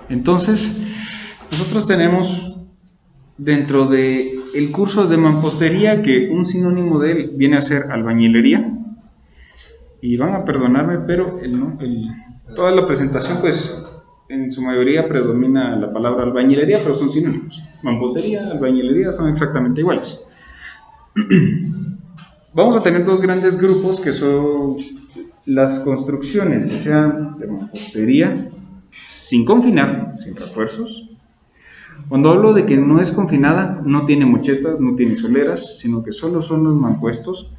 Entonces, nosotros tenemos dentro del curso de mampostería que un sinónimo de él viene a ser albañilería. Y van a perdonarme, pero toda la presentación, pues, en su mayoría predomina la palabra albañilería, pero son sinónimos. Mampostería, albañilería son exactamente iguales. Vamos a tener dos grandes grupos que son las construcciones que sean de mampostería sin confinar, sin refuerzos. Cuando hablo de que no es confinada, no tiene mochetas, no tiene soleras, sino que solo son los mampuestos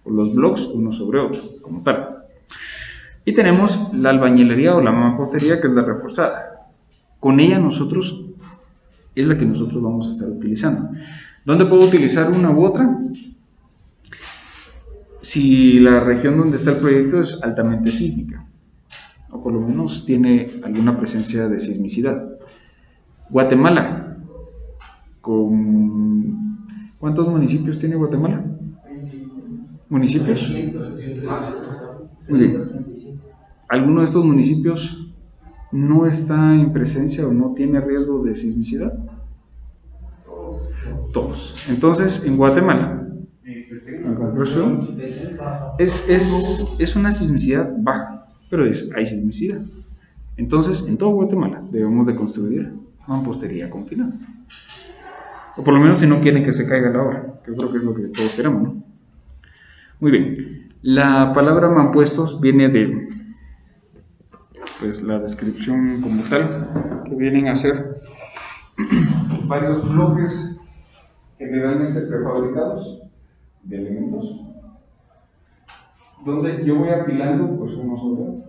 o los blocks uno sobre otro, como tal. Y tenemos la albañilería o la mampostería, que es la reforzada. Con ella es la que nosotros vamos a estar utilizando. ¿Dónde puedo utilizar una u otra? Si la región donde está el proyecto es altamente sísmica, o por lo menos tiene alguna presencia de sismicidad. Guatemala, ¿cuántos municipios tiene Guatemala? ¿Municipios? Muy bien. ¿Alguno de estos municipios no está en presencia o no tiene riesgo de sismicidad? Todos. Entonces, en Guatemala, en conclusión, es una sismicidad baja, pero hay sismicidad. Entonces, en todo Guatemala debemos de construir mampostería confinada. O por lo menos si no quieren que se caiga la obra, que yo creo que es lo que todos queremos, ¿no? Muy bien. La palabra mampuestos viene de, pues, la descripción como tal, que vienen a ser varios bloques generalmente prefabricados de elementos, donde yo voy apilando, pues, uno sobre otro.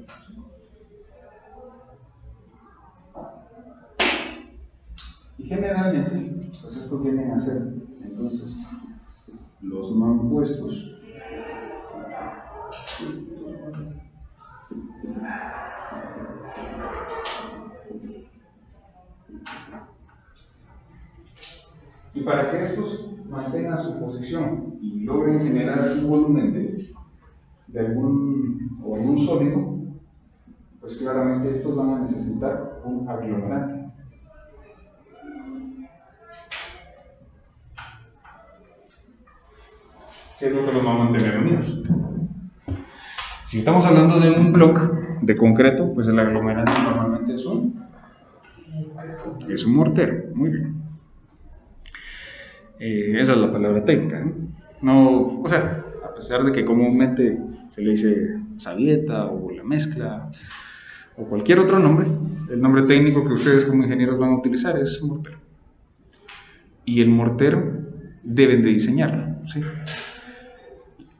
Y generalmente, pues, estos vienen a ser, entonces, los mampuestos. Y para que estos mantengan su posición y logren generar un volumen de algún sólido, pues claramente estos van a necesitar un aglomerante. ¿Qué es lo que los va a mantener unidos? Si estamos hablando de un bloque de concreto, pues el aglomerante normalmente es un mortero. Muy bien. Esa es la palabra técnica, ¿no? No, o sea, a pesar de que comúnmente se le dice sabieta o la mezcla o cualquier otro nombre, el nombre técnico que ustedes como ingenieros van a utilizar es mortero. Y el mortero deben de diseñarlo, ¿sí?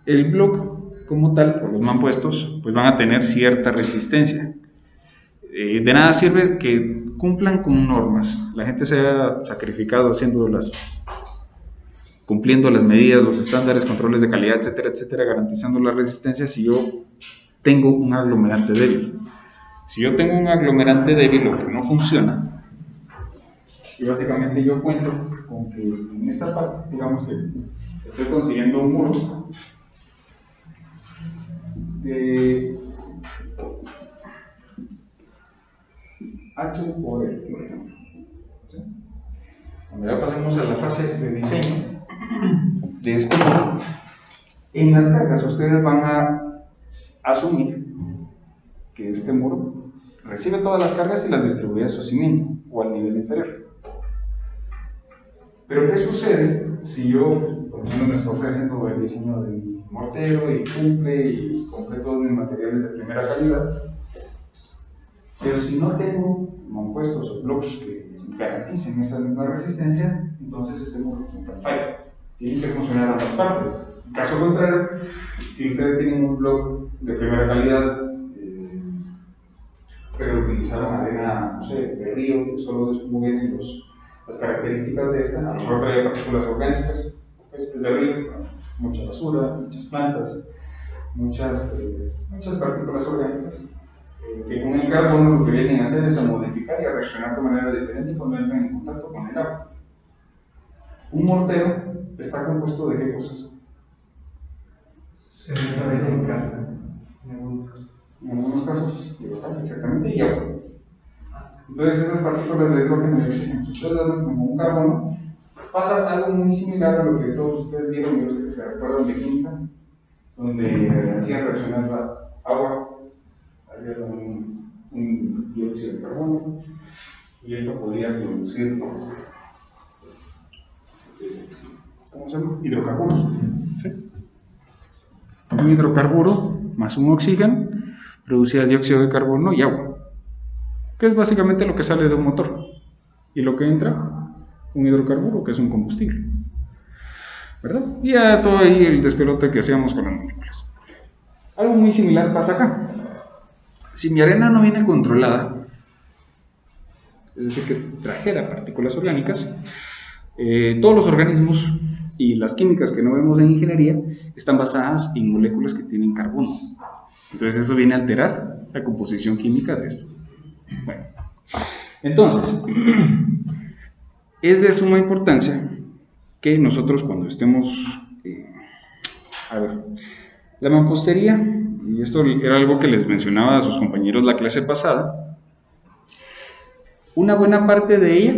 El bloque como tal, o los mampuestos, pues van a tener cierta resistencia. De nada sirve que cumplan con normas. La gente se ha sacrificado cumpliendo las medidas, los estándares, controles de calidad, etcétera, etcétera, garantizando la resistencia si yo tengo un aglomerante débil. Si yo tengo un aglomerante débil o que no funciona, y básicamente yo cuento con que en esta parte, digamos que estoy consiguiendo un muro de H por L, por ejemplo. ¿Sí? Cuando ya pasemos a la fase de diseño de este muro, en las cargas ustedes van a asumir que este muro recibe todas las cargas y las distribuye a su cimiento o al nivel inferior. Pero ¿qué sucede si yo, por ejemplo, me estoy haciendo el diseño del mortero y y compré todos mis materiales de primera calidad? Pero si no tengo compuestos o blocks que garanticen esa misma resistencia, entonces este muro falla. Tiene que funcionar ambas partes. En caso contrario, si ustedes tienen un block de primera calidad, pero utilizaron arena, no sé, de río, que solo es muy bien las características de esta, a lo mejor trae partículas orgánicas, pues de río, mucha basura, muchas plantas, muchas partículas orgánicas, que con el carbono lo que vienen a hacer es a modificar y a reaccionar de manera diferente cuando entran en contacto con el agua. Un mortero está compuesto de qué cosas? Cemento y carga. En algunos casos, exactamente, y agua. Entonces esas partículas de hidrógeno y oxígeno, si ustedes las ven como un carbono, pasa algo muy similar a lo que todos ustedes vieron, yo sé que se recuerdan de química, donde hacían reaccionar la agua, había un dióxido de carbono, y esto podría producir, ¿cómo se llama? Hidrocarburos. ¿Sí? Un hidrocarburo más un oxígeno producía dióxido de carbono y agua, que es básicamente lo que sale de un motor, y lo que entra, un hidrocarburo, que es un combustible, ¿verdad? Y ya todo ahí el despelote que hacíamos con las moléculas. Algo muy similar pasa acá. Si mi arena no viene controlada, es decir, que trajera partículas orgánicas, todos los organismos y las químicas que no vemos en ingeniería están basadas en moléculas que tienen carbono. Entonces eso viene a alterar la composición química de esto. Bueno, entonces, es de suma importancia que nosotros cuando estemos... a ver, la mampostería, y esto era algo que les mencionaba a sus compañeros la clase pasada, una buena parte de ella,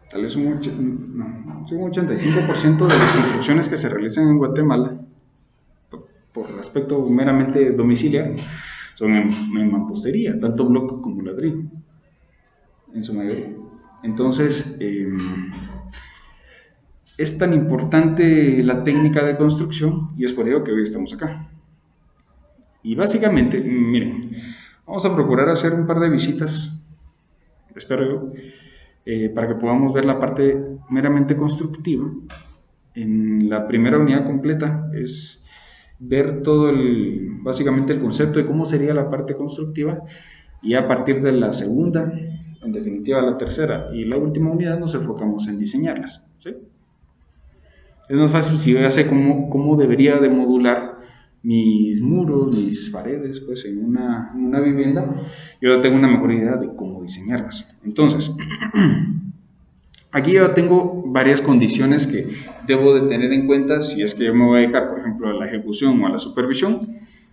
tal vez un 85% de las construcciones que se realizan en Guatemala, por el aspecto meramente domiciliario, son en mampostería, tanto bloque como ladrillo, en su mayoría. Entonces, es tan importante la técnica de construcción y es por ello que hoy estamos acá. Y básicamente, miren, vamos a procurar hacer un par de visitas, espero yo, para que podamos ver la parte meramente constructiva. En la primera unidad completa es ver todo básicamente el concepto de cómo sería la parte constructiva, y a partir de la segunda, en definitiva la tercera y la última unidad nos enfocamos en diseñarlas, ¿sí? Es más fácil si yo ya sé cómo debería de modular mis muros, mis paredes, pues en una vivienda, yo ya tengo una mejor idea de cómo diseñarlas. Entonces, aquí yo tengo varias condiciones que debo de tener en cuenta si es que yo me voy a dedicar, por ejemplo, a la ejecución o a la supervisión,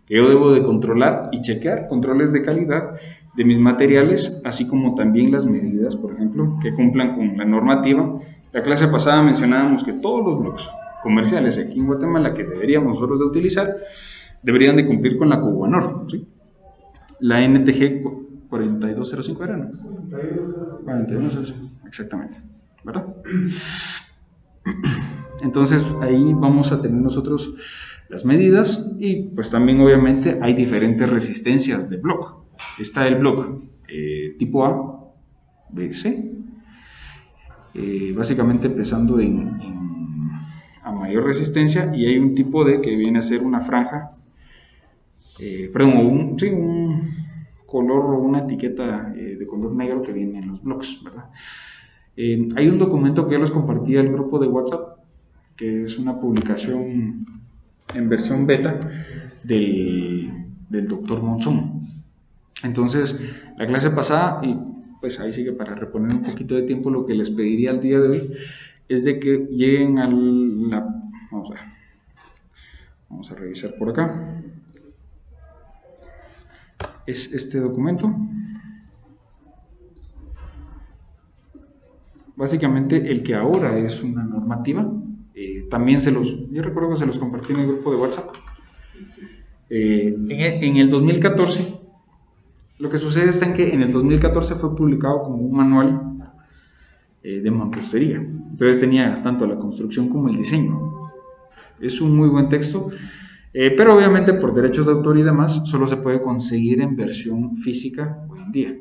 que yo debo de controlar y chequear controles de calidad de mis materiales, así como también las medidas, por ejemplo, que cumplan con la normativa. La clase pasada mencionábamos que todos los bloques comerciales aquí en Guatemala que deberíamos nosotros de utilizar deberían de cumplir con la COBANOR, ¿sí? La NTG 4205 era, ¿no? 4205, exactamente, ¿verdad? Entonces ahí vamos a tener nosotros las medidas y pues también obviamente hay diferentes resistencias de bloque. Está el bloque tipo A, B, C, básicamente empezando a mayor resistencia, y hay un tipo D que viene a ser una franja, un color o una etiqueta de color negro que viene en los bloques, ¿verdad? Hay un documento que yo les compartí al grupo de WhatsApp, que es una publicación en versión beta del doctor Monzón. Entonces, la clase pasada, y pues ahí sigue para reponer un poquito de tiempo, lo que les pediría al día de hoy es de que lleguen a vamos a revisar por acá. Es este documento. Básicamente el que ahora es una normativa, también yo recuerdo que se los compartí en el grupo de WhatsApp. En el 2014, lo que sucede es que en el 2014 fue publicado como un manual de mampostería. Entonces tenía tanto la construcción como el diseño. Es un muy buen texto, pero obviamente por derechos de autor y demás solo se puede conseguir en versión física hoy en día.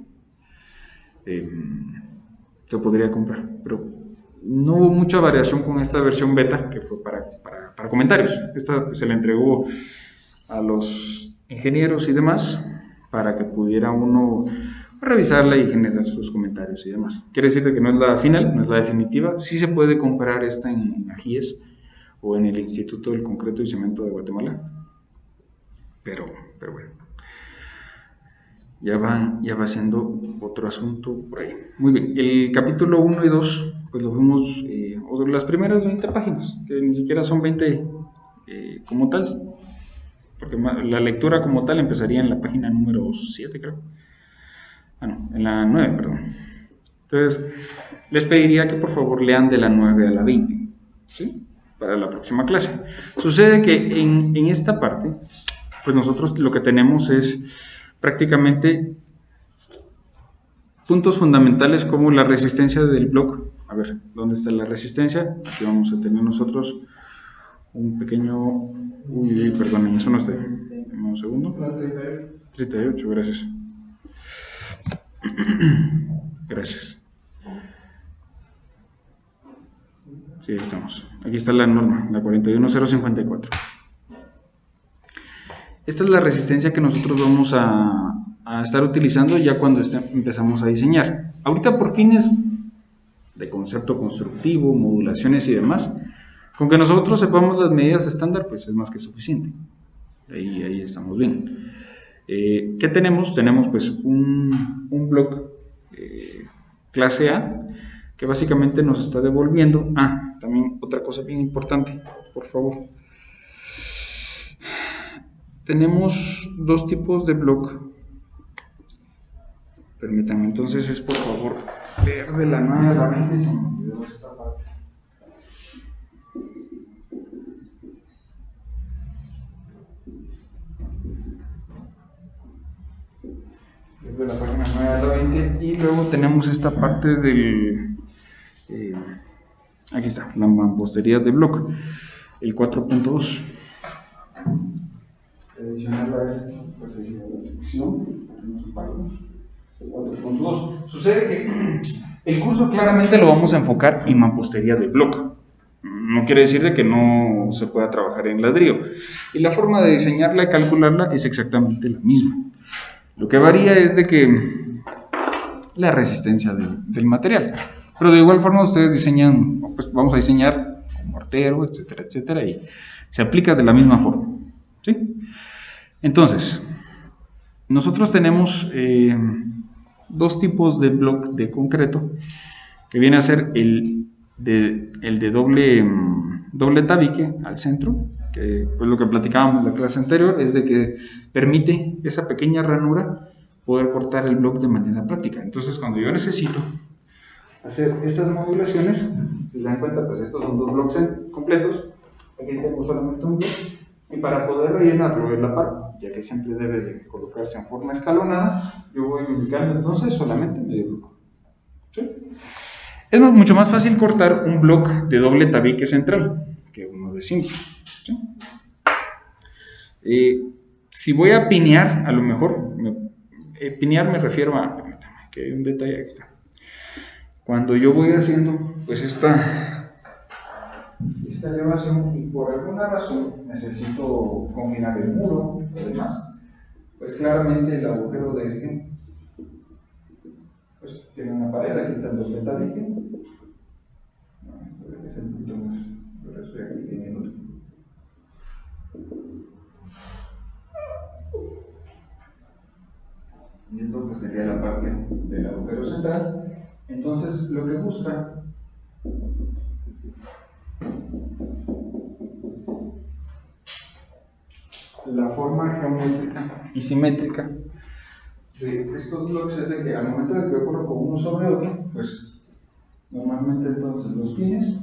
Se podría comprar, pero no hubo mucha variación con esta versión beta, que fue para comentarios. Esta se la entregó a los ingenieros y demás para que pudiera uno revisarla y generar sus comentarios y demás. Quiere decir que no es la final, no es la definitiva. Sí se puede comprar esta en AGIES o en el Instituto del Concreto y Cemento de Guatemala, pero bueno, ya va siendo otro asunto por ahí. Muy bien, el capítulo 1 y 2 pues lo vimos, las primeras 20 páginas, que ni siquiera son 20 como tal, porque la lectura como tal empezaría en la página número 7, creo. En la 9, perdón. Entonces, les pediría que por favor lean de la 9 a la 20, ¿sí? Para la próxima clase. Sucede que en esta parte, pues nosotros lo que tenemos es prácticamente puntos fundamentales como la resistencia del bloque. A ver, ¿dónde está la resistencia? Aquí vamos a tener nosotros un pequeño... Uy, perdonen, eso no está. Dame un segundo. 38, gracias. Gracias. Sí, estamos. Aquí está la norma, la 41054. Esta es la resistencia que nosotros vamos a estar utilizando ya cuando empezamos a diseñar. Ahorita por fines de concepto constructivo, modulaciones y demás, con que nosotros sepamos las medidas estándar, pues es más que suficiente. Ahí estamos bien. ¿Qué tenemos? Tenemos pues un bloque clase A que básicamente nos está devolviendo. También otra cosa bien importante, por favor. Tenemos dos tipos de bloque. Permítanme, entonces es por favor leer de la 9 a la 20, se me olvidó esta parte. De la página 9 a la 20 y luego tenemos esta parte del aquí está, la mampostería de bloque, el 4.2. Adicional a esto, pues sería la sección 4.2. Sucede que el curso claramente lo vamos a enfocar en mampostería de bloque. No quiere decir de que no se pueda trabajar en ladrillo. Y la forma de diseñarla y calcularla es exactamente la misma. Lo que varía es de que la resistencia del material. Pero de igual forma ustedes diseñan, pues vamos a diseñar con mortero, etcétera, etcétera, y se aplica de la misma forma. ¿Sí? Entonces, nosotros tenemos dos tipos de bloque de concreto, que viene a ser el de doble tabique al centro, que pues lo que platicábamos en la clase anterior es de que permite esa pequeña ranura poder cortar el bloque de manera práctica. Entonces, cuando yo necesito hacer estas modulaciones, si se dan cuenta, pues estos son dos bloques completos, aquí tengo solamente un bloque, y para poder rellenarlo de la par, ya que siempre debe de colocarse en forma escalonada, yo voy ubicando entonces solamente medio bloque. ¿Sí? Es mucho más fácil cortar un bloque de doble tabique central que uno de simple. ¿Sí? Si voy a pinear, a lo mejor, pinear me refiero a, permítame, que hay un detalle, aquí está. Cuando yo voy haciendo pues esta elevación y por alguna razón necesito combinar el muro y demás, pues claramente el agujero de este pues tiene una pared, aquí está el doble tabique. Es el punto más, pero estoy aquí teniendo. Y esto pues sería la parte del agujero central. Entonces lo que busca la forma geométrica y simétrica de estos bloques es de que al momento de que yo coloco uno sobre otro, pues normalmente entonces los pines,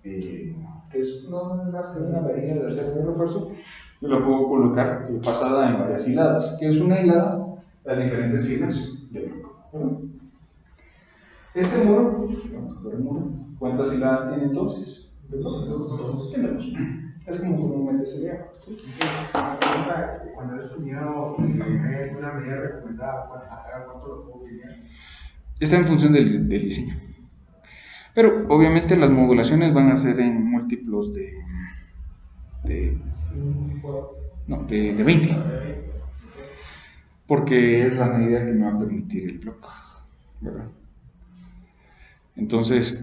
que es más que una varilla de acero de refuerzo, yo la puedo colocar pasada en varias hiladas, que es una hilada las diferentes filas del bloque. Este muro, vamos a ver el muro, ¿cuántas hiladas tiene entonces? Tiene dos. Es como comúnmente se llama. ¿Sí? Cuando es unido, ¿hay alguna medida recomendada? ¿Cuánto lo puedo pinear? Está en función del diseño. Pero obviamente las modulaciones van a ser en múltiplos de 20. Porque es la medida que me va a permitir el bloque, ¿verdad? Entonces,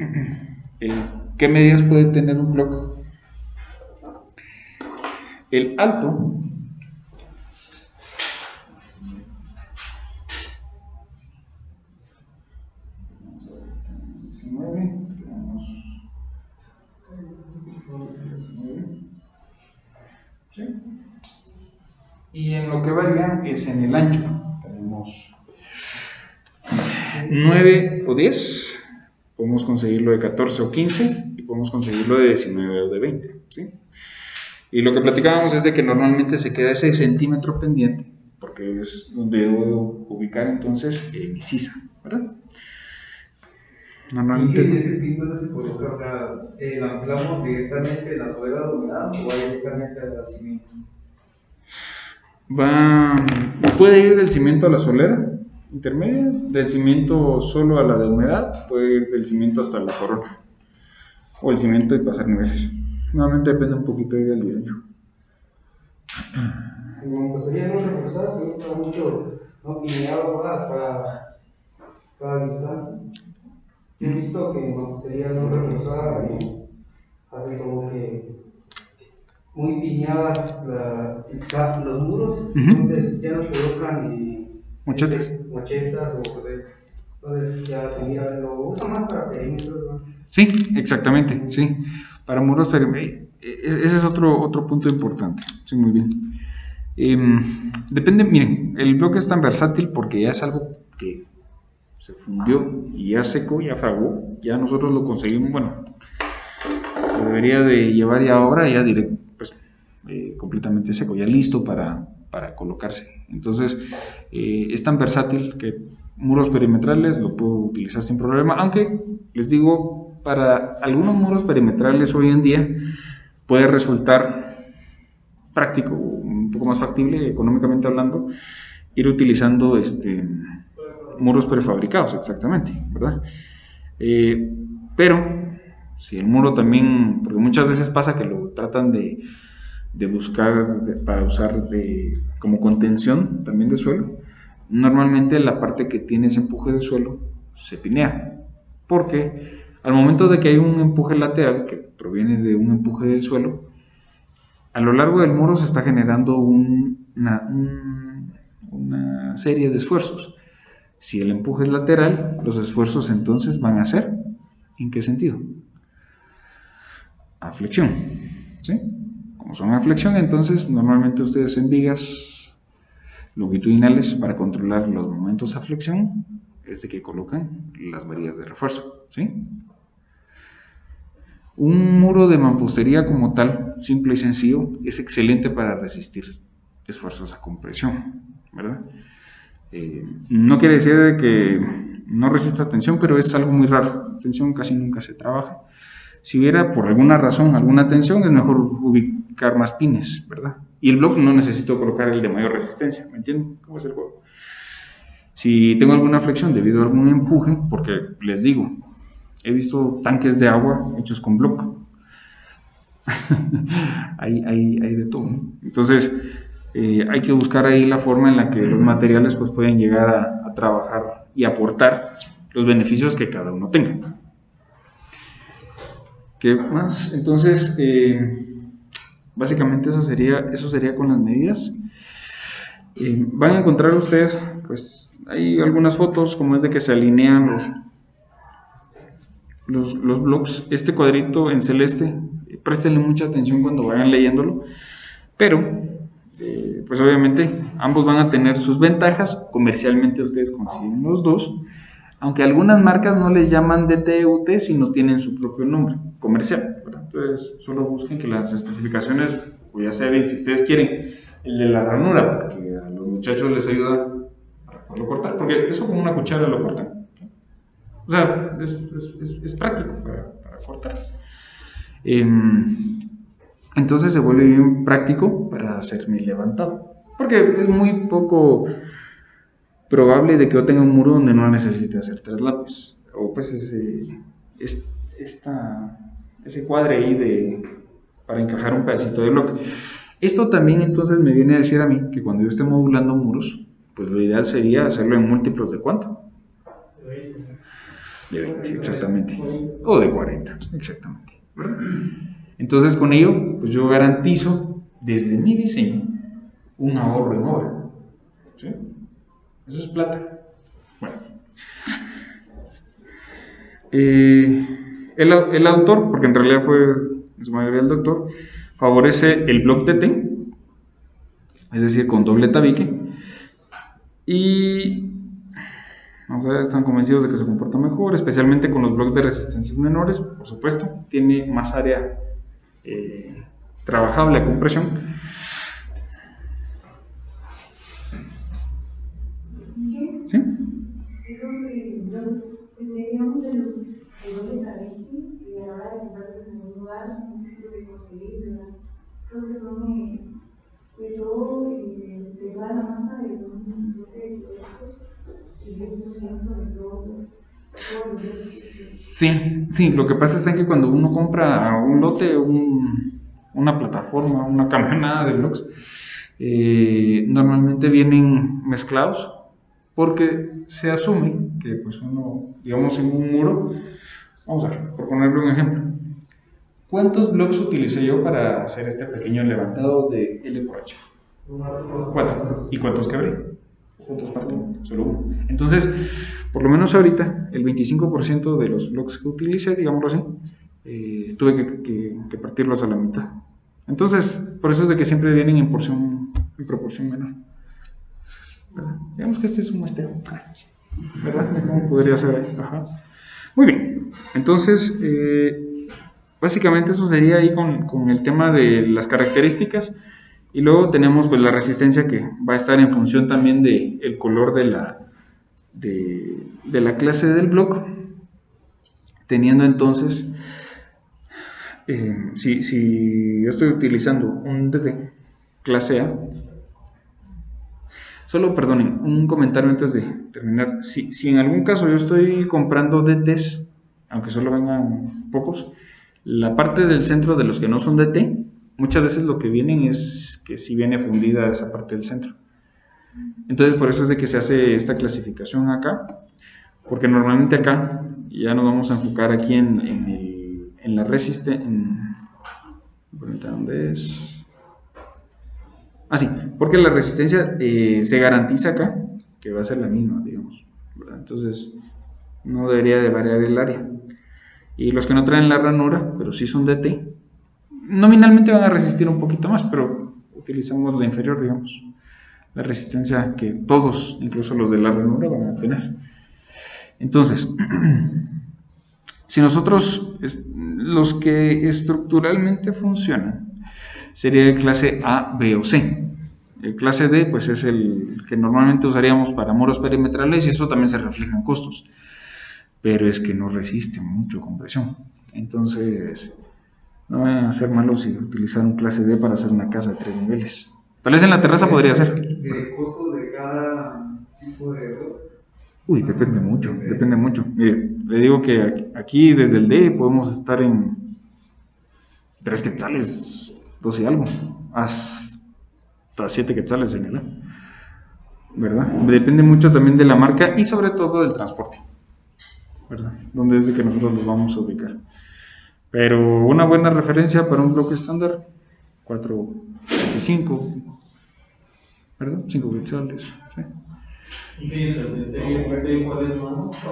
¿qué medidas puede tener un bloque? El alto ¿sí? Y en lo que varía es en el ancho. Tenemos 9 o 10, podemos conseguirlo de 14 o 15 y podemos conseguirlo de 19 o de 20, ¿sí? Y lo que platicábamos es de que normalmente se queda ese centímetro pendiente, porque es donde debo ubicar entonces mi sisa, ¿verdad? Normalmente. ¿Y ese pin dónde se coloca? O sea, ¿la anclamos directamente de la suela de humedad o va directamente al cimiento? Puede ir del cimiento a la solera intermedia, del cimiento solo a la de humedad, puede ir del cimiento hasta la corona, o el cimiento y pasar niveles. Nuevamente depende un poquito del diseño. Me gustaría no reforzar, se usa mucho no pineado para cada distancia. He visto que me gustaría no reforzar y hacen como que muy piñadas los muros, entonces ya no colocan mochetas o entonces ya lo usan más para perímetros, ¿no? Sí, exactamente, sí, para muros perimetrales. Ese es otro punto importante, sí, muy bien. Depende, miren, el bloque es tan versátil porque ya es algo que se fundió y ya secó, ya fraguó, ya nosotros lo conseguimos, bueno, se debería de llevar ya ahora ya directo, pues completamente seco, ya listo para colocarse. Entonces es tan versátil que muros perimetrales lo puedo utilizar sin problema, aunque les digo, para algunos muros perimetrales hoy en día puede resultar práctico, un poco más factible económicamente hablando, ir utilizando muros prefabricados, exactamente, ¿verdad? Pero si el muro también, porque muchas veces pasa que lo tratan de buscar para usar como contención también de suelo, normalmente la parte que tiene ese empuje de suelo se pinea, porque al momento de que hay un empuje lateral que proviene de un empuje del suelo, a lo largo del muro se está generando una serie de esfuerzos. Si el empuje es lateral, los esfuerzos entonces van a ser, ¿en qué sentido? A flexión, ¿sí? Como son a flexión, entonces normalmente ustedes en vigas longitudinales para controlar los momentos a flexión es de que colocan las varillas de refuerzo, ¿sí? Un muro de mampostería como tal, simple y sencillo, es excelente para resistir esfuerzos a compresión, ¿verdad? No quiere decir que no resista tensión, pero es algo muy raro. Tensión casi nunca se trabaja. Si hubiera por alguna razón alguna tensión, es mejor ubicar más pines, ¿verdad? Y el bloque no necesito colocar el de mayor resistencia, ¿me entienden? ¿Cómo es el juego? Si tengo alguna flexión debido a algún empuje, porque les digo, he visto tanques de agua hechos con bloque. hay de todo, ¿no? Entonces, hay que buscar ahí la forma en la que los materiales pues, pueden llegar a trabajar y aportar los beneficios que cada uno tenga. ¿Qué más? Entonces, básicamente eso sería con las medidas. Van a encontrar ustedes, pues, hay algunas fotos como es de que se alinean los blocks. Este cuadrito en celeste, préstenle mucha atención cuando vayan leyéndolo, pero pues obviamente ambos van a tener sus ventajas. Comercialmente ustedes consiguen los dos, aunque algunas marcas no les llaman DTUT sino tienen su propio nombre comercial, ¿verdad? Entonces solo busquen que las especificaciones, o ya saben, si ustedes quieren el de la ranura, porque a los muchachos les ayuda para poderlo cortar, porque eso con una cuchara lo cortan, o sea, es práctico para cortar. Entonces se vuelve bien práctico para hacer mi levantado, porque es muy poco probable de que yo tenga un muro donde no necesite hacer traslapes, o pues ese cuadre ahí para encajar un pedacito de bloque. Esto también entonces me viene a decir a mí que cuando yo esté modulando muros, pues lo ideal sería hacerlo en múltiplos de ¿cuánto? De 20, exactamente, o de 40, exactamente. Entonces con ello, pues yo garantizo desde mi diseño un ahorro en obra, ¿sí? Eso es plata. Bueno, el autor, porque en realidad fue en su mayoría el doctor, favorece el block de T, es decir, con doble tabique, y Vamos a ver, están convencidos de que se comporta mejor, especialmente con los bloques de resistencias menores, por supuesto, tiene más área trabajable a compresión. ¿Sí? Esos blogs que teníamos en los bloques Arequi y a la hora de comprarlos en algún lugar son difíciles de conseguir, ¿verdad? Creo que son de todo, de toda la masa de un bloque de productos y es centro de todo. Sí, lo que pasa es que cuando uno compra un lote, una plataforma, una camionada de blogs, normalmente vienen mezclados porque se asume que pues uno, digamos en un muro, vamos a ver, por ponerle un ejemplo, ¿cuántos blogs utilicé yo para hacer este pequeño levantado de L por H? 4. ¿Y cuántos quebré? ¿Cuántos partí? Solo uno. Entonces, por lo menos ahorita, el 25% de los blogs que utilicé, digámoslo así, tuve que partirlos a la mitad. Entonces, por eso es de que siempre vienen en proporción menor. ¿Verdad? Digamos que este es un muestreo. ¿Verdad? ¿Cómo podría ser ahí? Ajá. Muy bien. Entonces, básicamente eso sería ahí con el tema de las características. Y luego tenemos pues la resistencia que va a estar en función también del color de la clase del bloque, teniendo entonces, si yo estoy utilizando un DT clase A, solo perdonen, un comentario antes de terminar, si en algún caso yo estoy comprando DTs, aunque solo vengan pocos, la parte del centro de los que no son DT, muchas veces lo que vienen es que si viene fundida esa parte del centro. Entonces por eso es de que se hace esta clasificación acá, porque normalmente acá ya nos vamos a enfocar aquí en la resistencia. ¿Dónde es? Sí, porque la resistencia se garantiza acá que va a ser la misma, digamos, ¿verdad? Entonces no debería de variar el área. Y los que no traen la ranura, pero sí son DT, nominalmente van a resistir un poquito más, pero utilizamos la inferior, digamos, la resistencia que todos, incluso los de la ranura, van a tener. Entonces, si nosotros, los que estructuralmente funcionan, sería el clase A, B o C. El clase D, pues es el que normalmente usaríamos para muros perimetrales y eso también se refleja en costos, pero es que no resiste mucho compresión. Entonces, no van a ser malos si utilizar un clase D para hacer una casa de 3 niveles. Tal vez en la terraza podría ser. ¿El costo de cada tipo de bloque? Uy, depende mucho. Mire, le digo que aquí desde el D podemos estar en 3 quetzales, 12 y algo, hasta 7 quetzales en el A, ¿verdad? Depende mucho también de la marca y sobre todo del transporte, ¿verdad? Donde es de que nosotros los vamos a ubicar. Pero una buena referencia para un bloque estándar, 4.25, ¿verdad? 5 quetzales, ¿sí? ¿Y qué es el DT? ¿Cuál es más?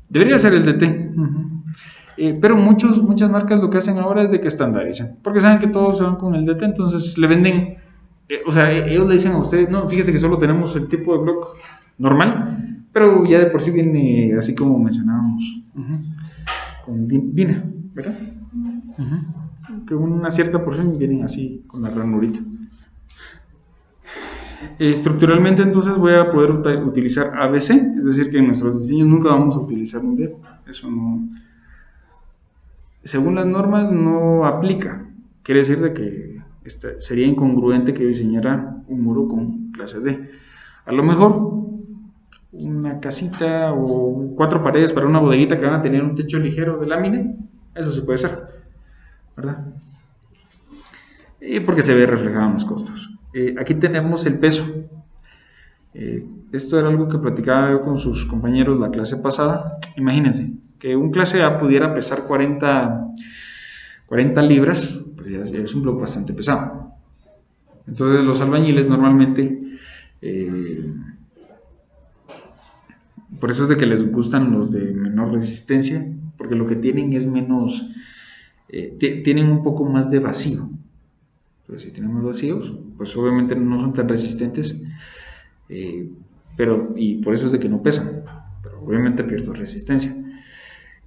Debería ser el DT. Pero muchas marcas lo que hacen ahora es de que estandarizan, porque saben que todos se van con el DT, entonces le venden, ellos le dicen a usted, no, fíjese que solo tenemos el tipo de bloque normal, pero ya de por sí viene así como mencionábamos, con DINA, ¿verdad? Que una cierta porción vienen así con la ranurita. Estructuralmente entonces voy a poder utilizar ABC, es decir que en nuestros diseños nunca vamos a utilizar un D, eso no, según las normas no aplica, quiere decir de que sería incongruente que yo diseñara un muro con clase D. A lo mejor una casita o 4 paredes para una bodeguita que van a tener un techo ligero de lámina, eso sí puede ser, ¿verdad? Y porque se ve reflejado en los costos. Aquí tenemos el peso. Esto era algo que platicaba yo con sus compañeros la clase pasada. Imagínense que un clase A pudiera pesar 40 libras, pues ya es un bloque bastante pesado. Entonces los albañiles normalmente, por eso es de que les gustan los de menor resistencia, porque lo que tienen es menos, tienen un poco más de vacío. Pero si tienen más vacíos, pues obviamente no son tan resistentes, y por eso es de que no pesan, pero obviamente pierdo resistencia.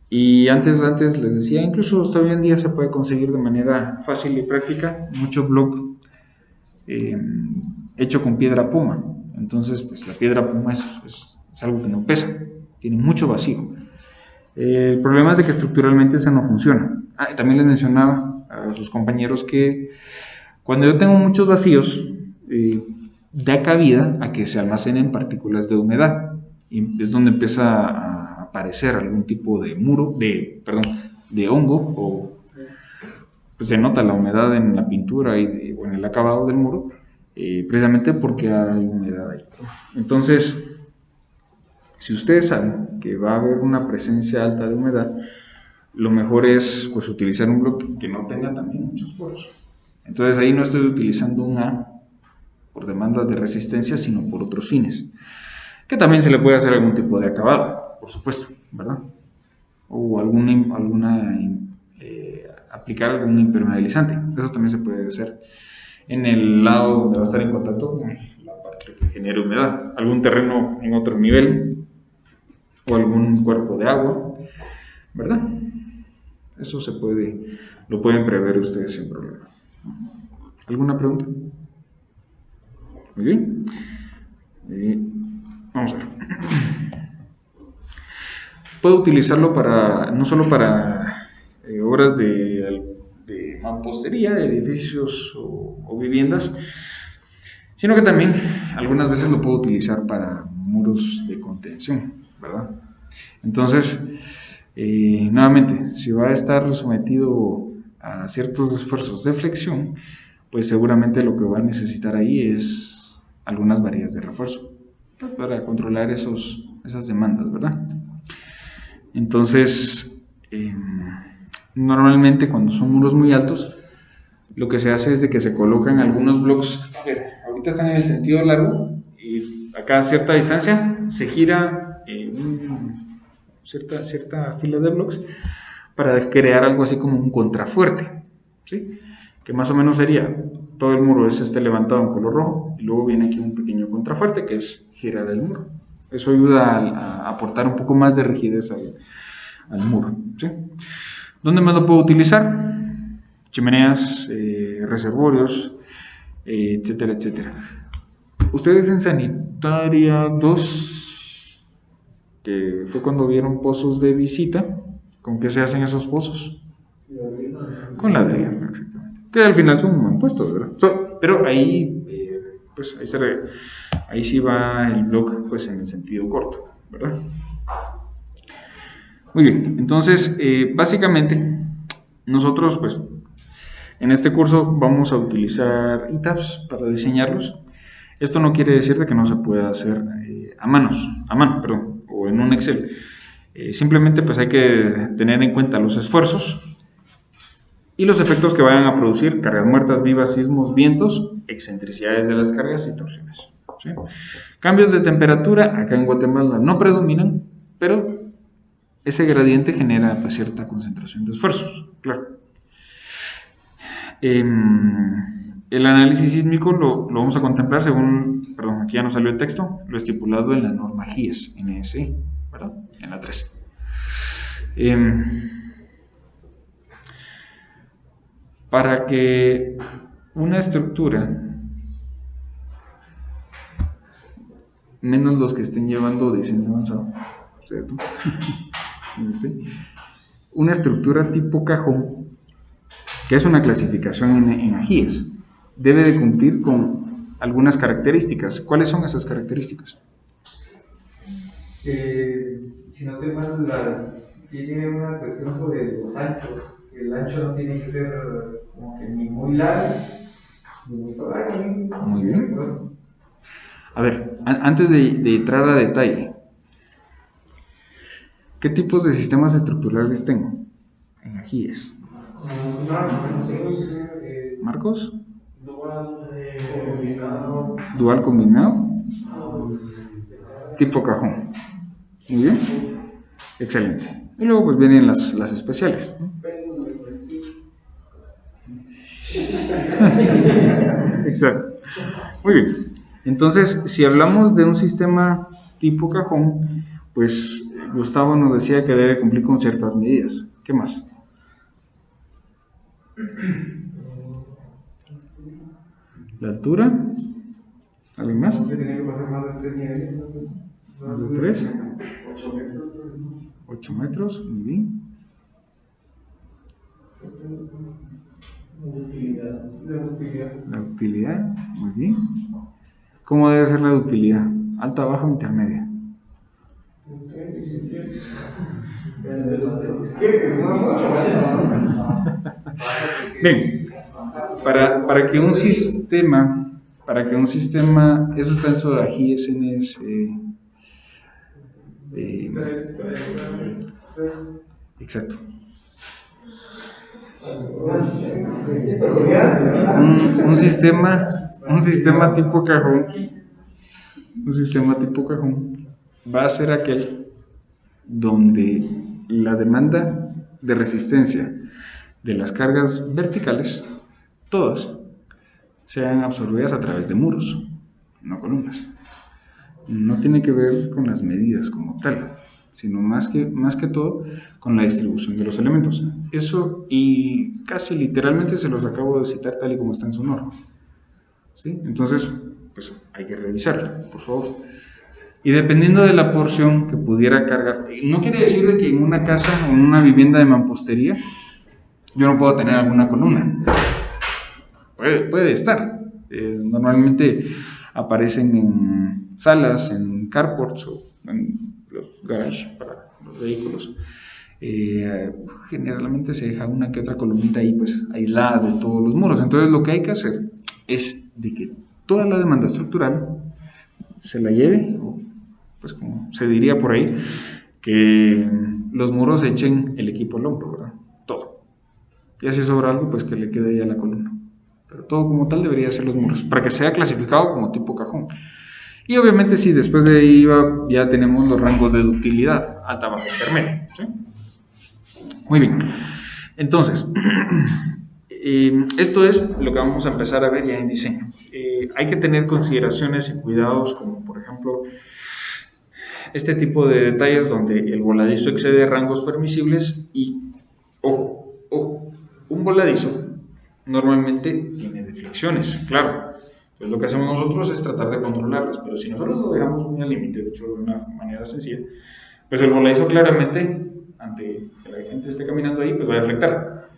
Y antes les decía, incluso hasta hoy en día se puede conseguir de manera fácil y práctica mucho block hecho con piedra puma. Entonces, pues la piedra puma es algo que no pesa, tiene mucho vacío. El problema es de que estructuralmente eso no funciona. También les mencionaba a sus compañeros que cuando yo tengo muchos vacíos, da cabida a que se almacenen partículas de humedad. Y es donde empieza a aparecer algún tipo de de hongo, o pues se nota la humedad en la pintura o en el acabado del muro, precisamente porque hay humedad ahí. Entonces, si ustedes saben que va a haber una presencia alta de humedad, lo mejor es pues utilizar un bloque que no tenga también muchos poros. Entonces ahí no estoy utilizando un A por demandas de resistencia, sino por otros fines. Que también se le puede hacer algún tipo de acabado, por supuesto, ¿verdad? O aplicar algún impermeabilizante. Eso también se puede hacer en el lado donde va a estar en contacto con la parte que genere humedad. Algún terreno en otro nivel o algún cuerpo de agua, ¿verdad? Eso lo pueden prever ustedes sin problema. ¿Alguna pregunta? Muy bien. Vamos a ver. Puedo utilizarlo no solo para obras de mampostería, de edificios o viviendas, sino que también algunas veces lo puedo utilizar para muros de contención, ¿verdad? Entonces, nuevamente, si va a estar sometido a ciertos esfuerzos de flexión, pues seguramente lo que va a necesitar ahí es algunas varillas de refuerzo para controlar esas demandas, ¿verdad? Entonces, normalmente cuando son muros muy altos, lo que se hace es de que se colocan algunos blocks. A ver, ahorita están en el sentido largo y a cada cierta distancia se gira cierta fila de blocks para crear algo así como un contrafuerte, ¿sí? Que más o menos sería, todo el muro esté levantado en color rojo y luego viene aquí un pequeño contrafuerte que es girar el muro. Eso ayuda a aportar un poco más de rigidez al muro, ¿sí? ¿Dónde más lo puedo utilizar? Chimeneas, reservorios, etcétera, etcétera. Ustedes en Sanitaria 2, que fue cuando vieron pozos de visita, ¿con qué se hacen esos pozos? Con ladrillo, exactamente. Que al final son un buen puesto, ¿verdad? Pero ahí, pues ahí sí va el bloque pues en el sentido corto, ¿verdad? Muy bien, entonces básicamente nosotros pues en este curso vamos a utilizar ETABS para diseñarlos. Esto no quiere decir de que no se pueda hacer a mano, o en un Excel. Simplemente pues hay que tener en cuenta los esfuerzos y los efectos que vayan a producir: cargas muertas, vivas, sismos, vientos, excentricidades de las cargas y torsiones, ¿sí? Cambios de temperatura acá en Guatemala no predominan, pero ese gradiente genera pues, cierta concentración de esfuerzos, claro. El análisis sísmico lo vamos a contemplar según, aquí ya no salió el texto, lo estipulado en la norma GIES, NSE, ¿verdad? En la 3. Para que una estructura, menos los que estén llevando diseño avanzado, ¿cierto? Una estructura tipo cajón, que es una clasificación en AGIES, debe de cumplir con algunas características. ¿Cuáles son esas características? Si no estoy mal, tiene una cuestión sobre los anchos. El ancho no tiene que ser como que ni muy largo ni muy largo. Muy bien. A ver, antes de entrar a detalle, ¿qué tipos de sistemas estructurales tengo en AGIES? ¿Marcos? Dual combinado. Tipo cajón. Muy bien. Excelente. Y luego pues vienen las especiales, ¿no? Exacto. Muy bien. Entonces, si hablamos de un sistema tipo cajón, pues Gustavo nos decía que debe cumplir con ciertas medidas. ¿Qué más? La altura. ¿Alguien más? Se tiene que pasar más de 3 niveles. ¿Más de 3? 8 metros. 8 metros, muy bien. La ductilidad, muy bien. ¿Cómo debe ser la ductilidad? ¿Alta, baja o intermedia? Bien, para que un sistema, eso está en su GSNS, exacto. Un sistema tipo cajón, va a ser aquel donde la demanda de resistencia de las cargas verticales, todas, sean absorbidas a través de muros, no columnas. No tiene que ver con las medidas como tal, sino más que todo con la distribución de los elementos. Eso, y casi literalmente se los acabo de citar tal y como está en su norma. ¿Sí? Entonces, pues hay que revisarlo, por favor. Y dependiendo de la porción que pudiera cargar, no quiere decir de que en una casa o en una vivienda de mampostería yo no puedo tener alguna columna. Puede estar. Normalmente aparecen en salas, en carports o en los garages para los vehículos. Generalmente se deja una que otra columnita ahí pues aislada de todos los muros. Entonces lo que hay que hacer es de que toda la demanda estructural se la lleve, pues como se diría por ahí, que los muros echen el equipo al hombro, ¿verdad? Todo. Y si sobra algo, pues que le quede ahí a la columna. Pero todo como tal debería ser los muros, para que sea clasificado como tipo cajón. Y obviamente sí, después de ahí ya tenemos los rangos de ductilidad, alta, baja, intermedia. ¿Sí? Muy bien. Entonces, esto es lo que vamos a empezar a ver ya en diseño. Hay que tener consideraciones y cuidados como por ejemplo este tipo de detalles donde el voladizo excede rangos permisibles y, ojo, un voladizo normalmente tiene deflexiones, claro. Entonces lo que hacemos nosotros es tratar de controlarlas, pero si nosotros lo dejamos muy al límite, de hecho de una manera sencilla, pues el voladizo claramente, ante que la gente esté caminando ahí, pues va a deflectar.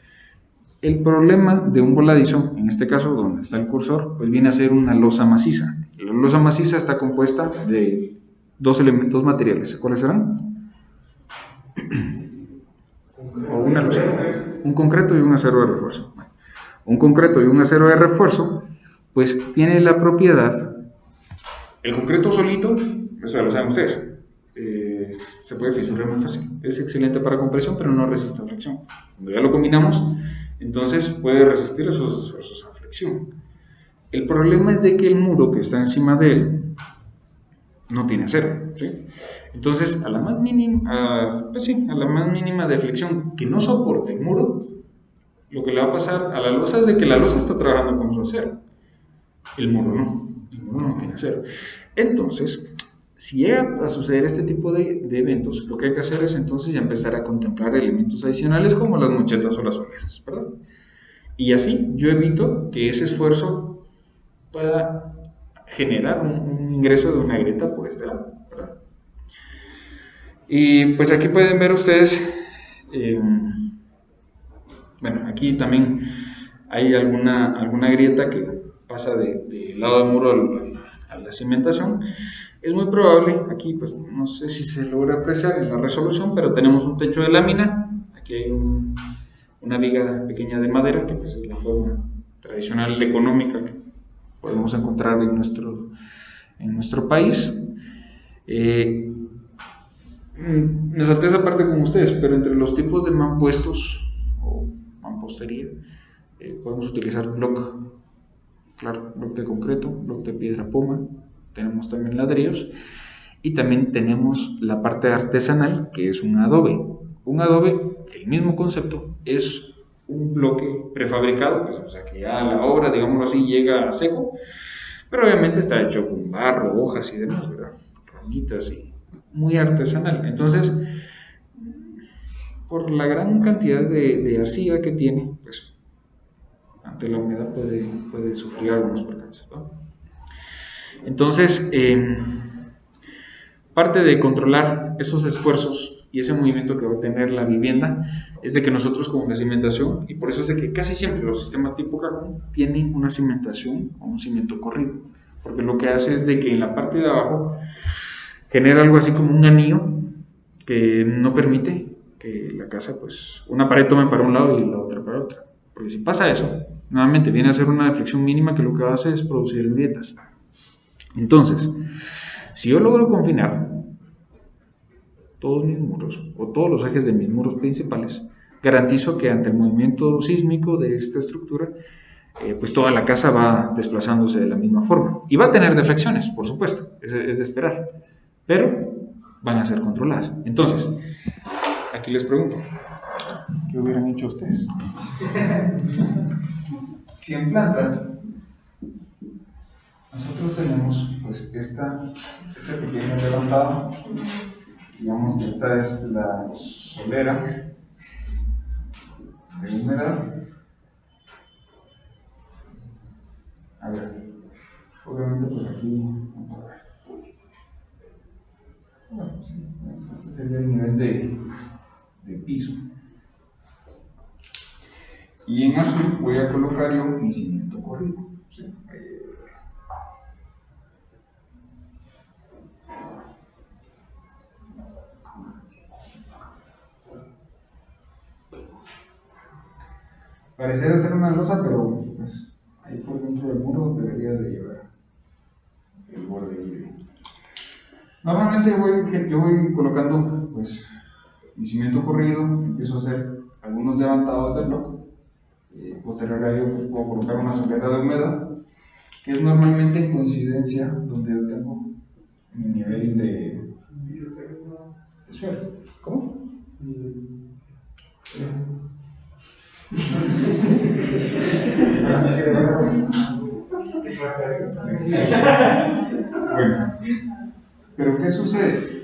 El problema de un voladizo, en este caso donde está el cursor, pues viene a ser una losa maciza. La losa maciza está compuesta de dos materiales. ¿Cuáles serán? O una losa. Un concreto y un acero de refuerzo. Un concreto y un acero de refuerzo, pues tiene la propiedad, el concreto solito, eso ya lo saben ustedes, se puede fisurar muy fácil. Es excelente para compresión, pero no resiste a flexión. Cuando ya lo combinamos, entonces puede resistir esos esfuerzos a flexión. El problema es de que el muro que está encima de él no tiene acero, ¿sí? Entonces, a la más mínima de flexión que no soporte el muro, lo que le va a pasar a la losa es de que la losa está trabajando con su acero. El muro no tiene acero. Entonces, si llega a suceder este tipo de eventos, lo que hay que hacer es entonces ya empezar a contemplar elementos adicionales como las mochetas o las soleras, ¿verdad? Y así yo evito que ese esfuerzo pueda generar un ingreso de una grieta por este lado, ¿verdad? Y pues aquí pueden ver ustedes, bueno, aquí también hay alguna grieta que pasa del lado del muro a la cimentación. Es muy probable, aquí pues no sé si se logra apreciar en la resolución, pero tenemos un techo de lámina, aquí hay una viga pequeña de madera, que pues es la forma tradicional económica que podemos encontrar en nuestro país. Me salté esa parte con ustedes, pero entre los tipos de mampuestos o mampostería, podemos utilizar block, claro, block de concreto, block de piedra poma, tenemos también ladrillos y también tenemos la parte artesanal que es un adobe. Un adobe, el mismo concepto, es un bloque prefabricado, pues, o sea que ya a la obra, digámoslo así, llega a seco, Pero obviamente está hecho con barro, hojas y demás, ¿verdad? Ramitas y muy artesanal. Entonces, por la gran cantidad de arcilla que tiene, pues ante la humedad puede sufrir algunos percances, ¿no? Entonces, parte de controlar esos esfuerzos y ese movimiento que va a tener la vivienda es de que nosotros como la cimentación, y por eso es de que casi siempre los sistemas tipo cajón tienen una cimentación o un cimiento corrido, porque lo que hace es de que en la parte de abajo genera algo así como un anillo que no permite que la casa, pues, una pared tome para un lado y la otra para otro. Porque si pasa eso, nuevamente viene a ser una deflexión mínima que lo que hace es producir grietas. Entonces, si yo logro confinar todos mis muros o todos los ejes de mis muros principales, garantizo que ante el movimiento sísmico de esta estructura, pues toda la casa va desplazándose de la misma forma. Y va a tener deflexiones, por supuesto, es de esperar, pero van a ser controladas. Entonces, aquí les pregunto, ¿qué hubieran hecho ustedes? Si en planta nosotros tenemos pues este pequeño levantado, digamos que esta es la solera de humedad. A ver, obviamente pues aquí, vamos a ver. Bueno, sí, este sería el nivel de piso. Y en azul voy a colocar yo mi cimiento corrido. ¿Sí? Pareciera ser una losa, pero pues, ahí por dentro del muro debería de llevar el borde libre. Normalmente yo voy colocando pues, mi cimiento corrido, empiezo a hacer algunos levantados de bloque. Posterior a ello pues, puedo colocar una solera de humedad, que es normalmente en coincidencia donde yo tengo mi nivel de suelo. ¿Cómo? Bueno, pero ¿qué sucede?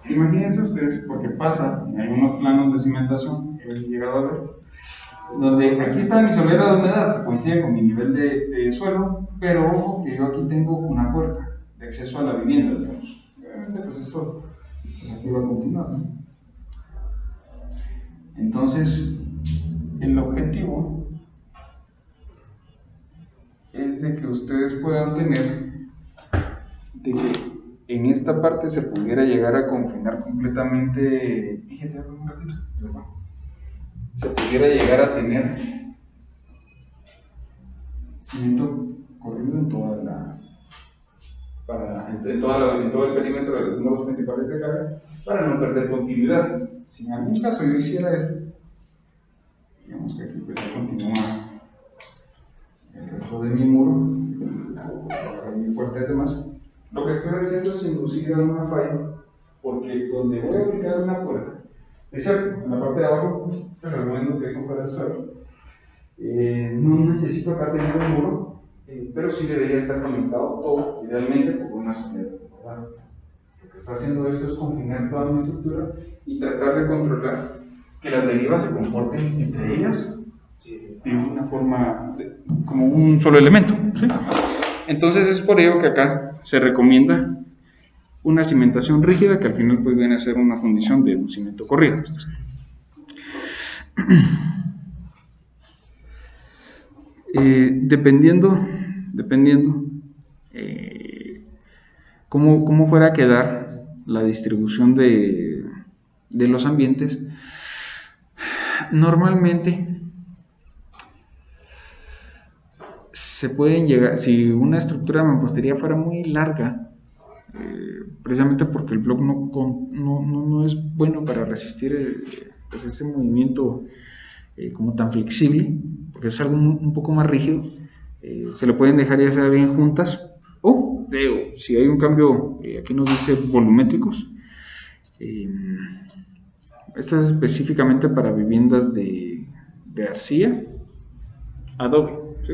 Imagínense ustedes, porque pasa en algunos planos de cimentación que he llegado a ver, donde aquí está mi solera de humedad que coincide con mi nivel de suelo, pero ojo que yo aquí tengo una puerta de acceso a la vivienda, digamos. Obviamente, pues esto pues aquí va a continuar, ¿no? Entonces, el objetivo es de que ustedes puedan tener, de que en esta parte se pudiera llegar a confinar completamente, fíjate un ratito, se pudiera llegar a tener cimiento corrido en todo el perímetro de los muros principales de carga para no perder continuidad. Si en algún caso yo hiciera esto, digamos que aquí pues ya continúa el resto de mi muro, mi puerta y demás, lo que estoy haciendo es inducir a una falla, porque donde voy a aplicar una puerta, es cierto, en la parte de abajo, pues recomiendo que esto fuera el suelo, no necesito acá tener un muro, pero sí debería estar conectado todo, idealmente por una solera. Lo que está haciendo esto es confinar toda mi estructura y tratar de controlar que las derivas se comporten entre ellas de una forma, como un solo elemento, ¿sí? Entonces es por ello que acá se recomienda una cimentación rígida que al final pues viene a ser una fundición de un cimiento corrido. Dependiendo cómo fuera a quedar la distribución de los ambientes, normalmente se pueden llegar, si una estructura de mampostería fuera muy larga, precisamente porque el bloque no es bueno para resistir pues ese movimiento como tan flexible, porque es algo un poco más rígido, se le pueden dejar ya sea bien juntas, o si hay un cambio, aquí nos dice volumétricos, esto es específicamente para viviendas de arcilla, adobe, ¿sí?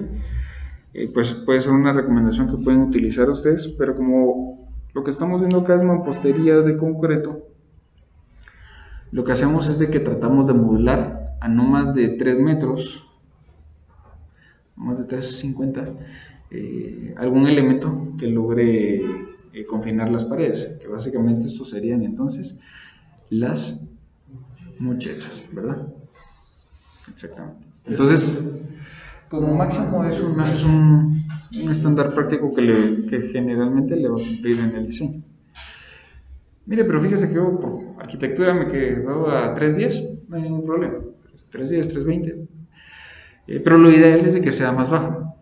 pues puede ser una recomendación que pueden utilizar ustedes, pero como lo que estamos viendo acá es mampostería de concreto, lo que hacemos es de que tratamos de modular a no más de 3 metros, más de 3,50, algún elemento que logre confinar las paredes, que básicamente estos serían entonces las mochelas, ¿verdad? Exactamente. Entonces, como máximo es un estándar práctico que generalmente le va a cumplir en el diseño. Mire, pero fíjese que yo por arquitectura me quedaba a 310, no hay ningún problema. 310, 320. Pero lo ideal es de que sea más bajo.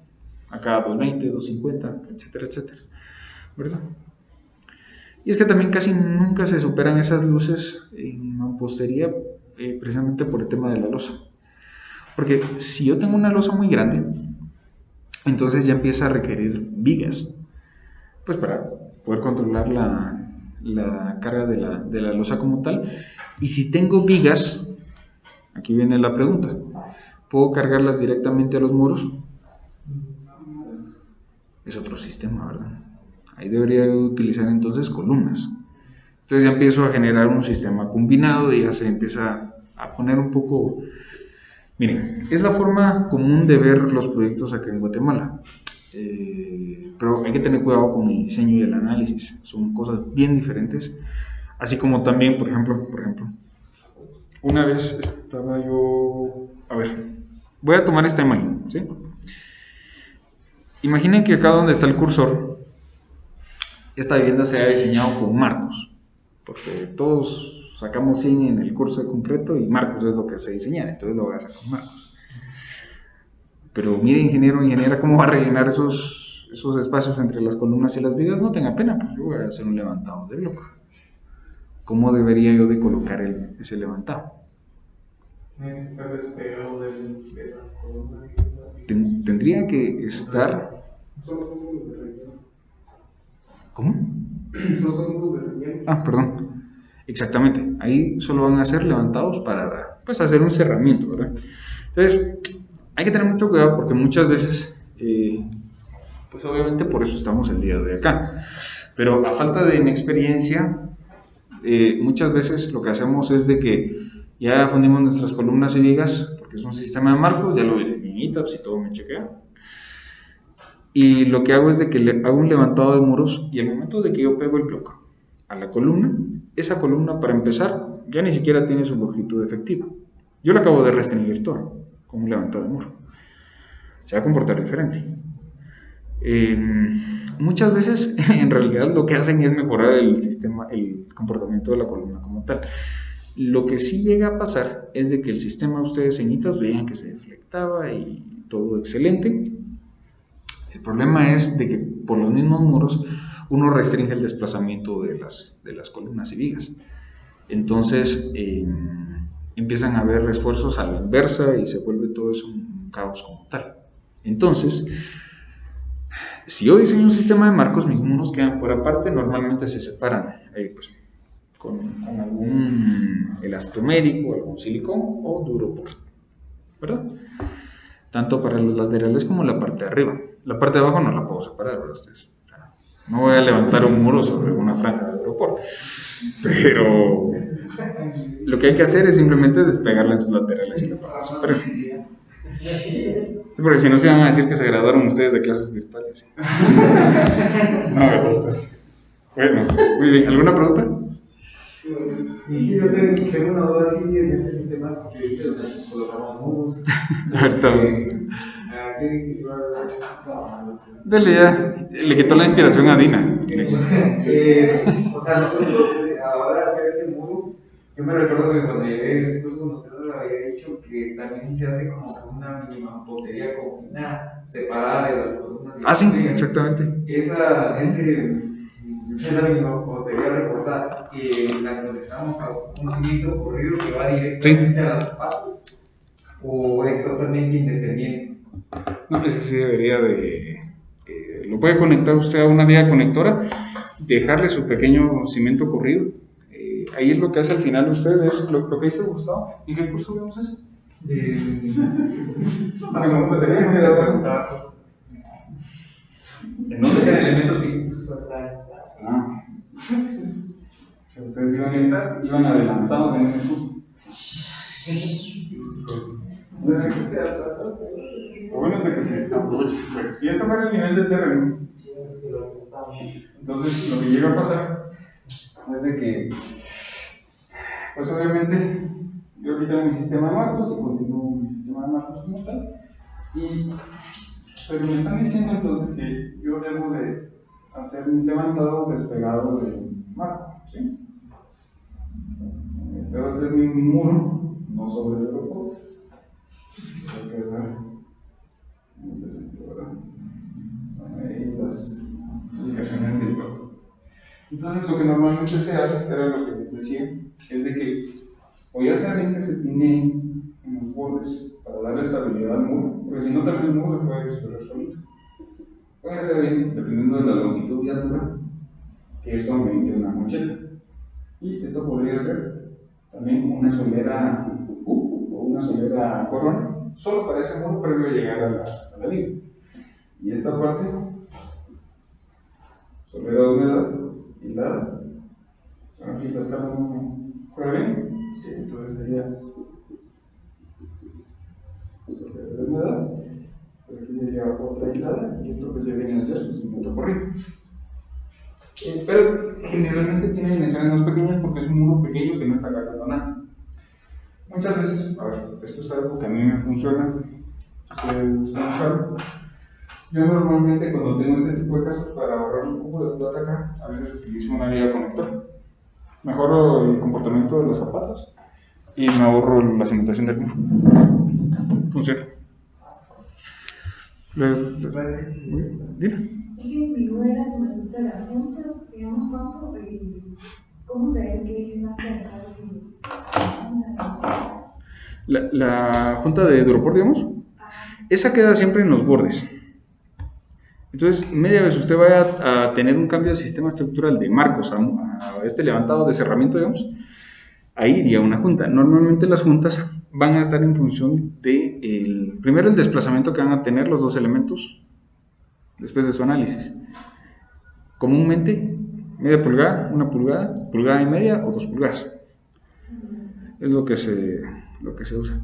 Acá 220, 250, etcétera, etcétera. ¿Verdad? Y es que también casi nunca se superan esas luces en mampostería, precisamente por el tema de la losa. Porque si yo tengo una losa muy grande, entonces ya empieza a requerir vigas, pues para poder controlar la carga de la losa como tal. Y si tengo vigas, aquí viene la pregunta, ¿puedo cargarlas directamente a los muros? Es otro sistema, ¿verdad? Ahí debería utilizar entonces columnas. Entonces ya empiezo a generar un sistema combinado y ya se empieza a poner un poco... Miren, es la forma común de ver los proyectos acá en Guatemala. Pero hay que tener cuidado con el diseño y el análisis. Son cosas bien diferentes. Así como también, por ejemplo, una vez estaba yo... A ver, voy a tomar esta imagen, ¿sí? Imaginen que acá donde está el cursor, esta vivienda se ha diseñado con marcos, porque todos sacamos 100 en el curso de concreto y marcos es lo que se diseña, entonces lo voy a sacar con marcos. Pero mire, ingeniero o ingeniera, ¿cómo va a rellenar esos espacios entre las columnas y las vigas? No tenga pena, pues yo voy a hacer un levantado de bloque. ¿Cómo debería yo de colocar ese levantado? Está despegado de las columnas. Tendría que estar... ¿Cómo? Ah, perdón. Exactamente. Ahí solo van a ser levantados para, pues, hacer un cerramiento, ¿verdad? Entonces, hay que tener mucho cuidado porque muchas veces, pues obviamente por eso estamos el día de hoy acá. Pero a falta de inexperiencia, muchas veces lo que hacemos es de que ya fundimos nuestras columnas y vigas, porque es un sistema de marcos, ya lo diseñé en ETABS y todo me chequea. Y lo que hago es de que le hago un levantado de muros y al momento de que yo pego el bloque a la columna, esa columna para empezar ya ni siquiera tiene su longitud efectiva. Yo la acabo de restringir todo con un levantado de muro. Se va a comportar diferente. Muchas veces en realidad lo que hacen es mejorar el sistema, el comportamiento de la columna como tal. Lo que sí llega a pasar es de que el sistema, ustedes en ITAS veían que se deflectaba y todo excelente. El problema es de que por los mismos muros uno restringe el desplazamiento de las columnas y vigas. Entonces empiezan a haber esfuerzos a la inversa y se vuelve todo eso un caos como tal. Entonces, si yo diseño un sistema de marcos, mis muros quedan por aparte, normalmente se separan pues, con algún elastomérico, algún silicón o duropor, ¿verdad? Tanto para los laterales como la parte de arriba. La parte de abajo no la puedo separar, ¿verdad? Ustedes? No voy a levantar un muro sobre una franja de duropor, pero lo que hay que hacer es simplemente despegarle sus laterales y la parte superior. Porque si no se van a decir que se graduaron ustedes de clases virtuales. No, ustedes. Bueno, muy bien. ¿Alguna pregunta? Y yo tengo una duda así en ese sistema que dice donde colocamos muros. Ahorita vamos. Dele ya. Le quitó la inspiración a Dina. O sea, nosotros ahora hacer ese muro, yo me recuerdo que cuando llegué, incluso con ustedes les había dicho que también se hace como una mini mampostería combinada, separada de las columnas. Ah, sí, exactamente. Esa mini mampostería reforzada, la conectamos a un cimiento corrido que va directamente a las patas, o es totalmente independiente. No, ese sí debería de... lo puede conectar usted a una vía conectora, dejarle su pequeño cimiento corrido. Ahí es lo que hace al final usted, es lo que dice Gustavo. ¿En qué curso vemos eso? ¿En dónde? Elementos fijos. Ah. Ustedes iban adelantados en ese curso. Lo bueno es de que se aproveche. Si esta fuera el nivel de terreno, entonces lo que llega a pasar es de que, pues obviamente, yo aquí tengo mi sistema de marcos y continúo mi sistema de marcos como tal. Pero me están diciendo entonces que yo debo de hacer un levantado despegado del marco, ¿sí? Este va a ser mi muro, no sobre el aeropuerto. Hay que ver en este sentido, ¿verdad? Ahí las indicaciones del bloque. Entonces, lo que normalmente se hace, era lo que les decía, es de que voy a hacer bien que se tiene en los bordes para darle estabilidad al muro, porque si no, tal vez el muro se puede resolver solito. Voy a hacer bien, dependiendo de la longitud y altura, que esto aumente una mocheta. Y esto podría ser también una solera o una solera corona, solo para ese muro previo a llegar a la viga. Y esta parte, solera de humedad, hilada. Aquí la escala no juega bien, sí, entonces sería solera de humedad. Por aquí sería otra hilada, y esto pues ya viene a ser su cimiento corrido. Pero generalmente tiene dimensiones más pequeñas porque es un muro pequeño que no está cargando nada. Muchas veces, a ver, esto es algo que a mí me funciona, si ustedes gustan usarlo. Yo normalmente cuando tengo este tipo de casos, para ahorrar un poco de plata acá, a veces utilizo una viga conector. Mejoro el comportamiento de las zapatas y me ahorro la cimentación del muro. Funciona. Dime. Es que en mi era como resulta de las juntas, digamos, ¿cómo se ve qué distancia de cada La junta de Duropor, digamos, esa queda siempre en los bordes. Entonces, media vez usted vaya a tener un cambio de sistema estructural de marcos a este levantado de cerramiento, digamos, ahí iría una junta. Normalmente las juntas van a estar en función de, primero, el desplazamiento que van a tener los dos elementos después de su análisis. Comúnmente, media pulgada, una pulgada, pulgada y media o 2 pulgadas. Es lo que se usa.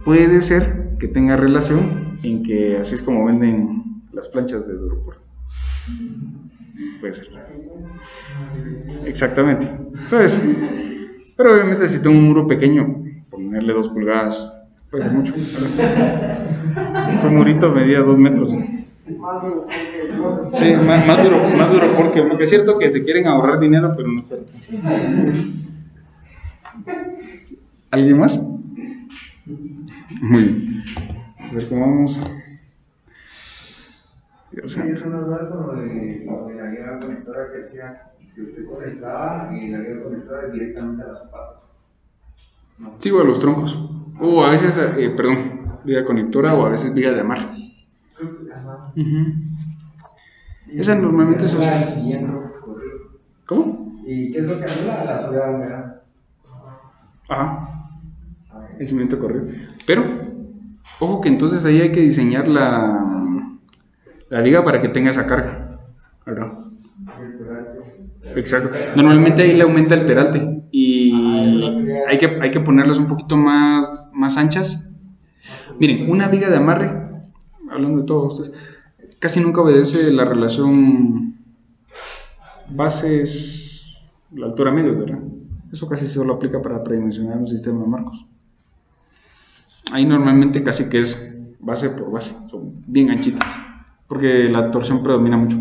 Puede ser que tenga relación en que así es como venden las planchas de Duropor. Puede ser. Exactamente. Entonces, pero obviamente si tengo un muro pequeño, ponerle 2 pulgadas puede ser mucho. Su murito medía 2 metros. Sí, más duro porque es cierto que se quieren ahorrar dinero, pero no es cierto. ¿Alguien más? Muy bien. A ver cómo vamos. Dios Sí, santo. es una duda con lo de la guía conectora que decía que usted conectaba y la guía conectora directamente a las zapatas. No. Sigo a los troncos. O a veces, viga conectora o a veces viga de amarre. Ajá. Esa normalmente es es. ¿Cómo? ¿Y qué es lo que anula? La soledad de humedad. Ajá. El cimiento corrido. Pero, ojo que entonces ahí hay que diseñar la viga para que tenga esa carga. ¿Verdad? Exacto. Normalmente ahí le aumenta el peralte y hay que ponerlas un poquito más anchas. Miren, una viga de amarre, hablando de todo ustedes, casi nunca obedece la relación bases, la altura media, ¿verdad? Eso casi solo aplica para predimensionar un sistema de marcos. Ahí normalmente casi que es base por base, son bien anchitas, porque la torsión predomina mucho.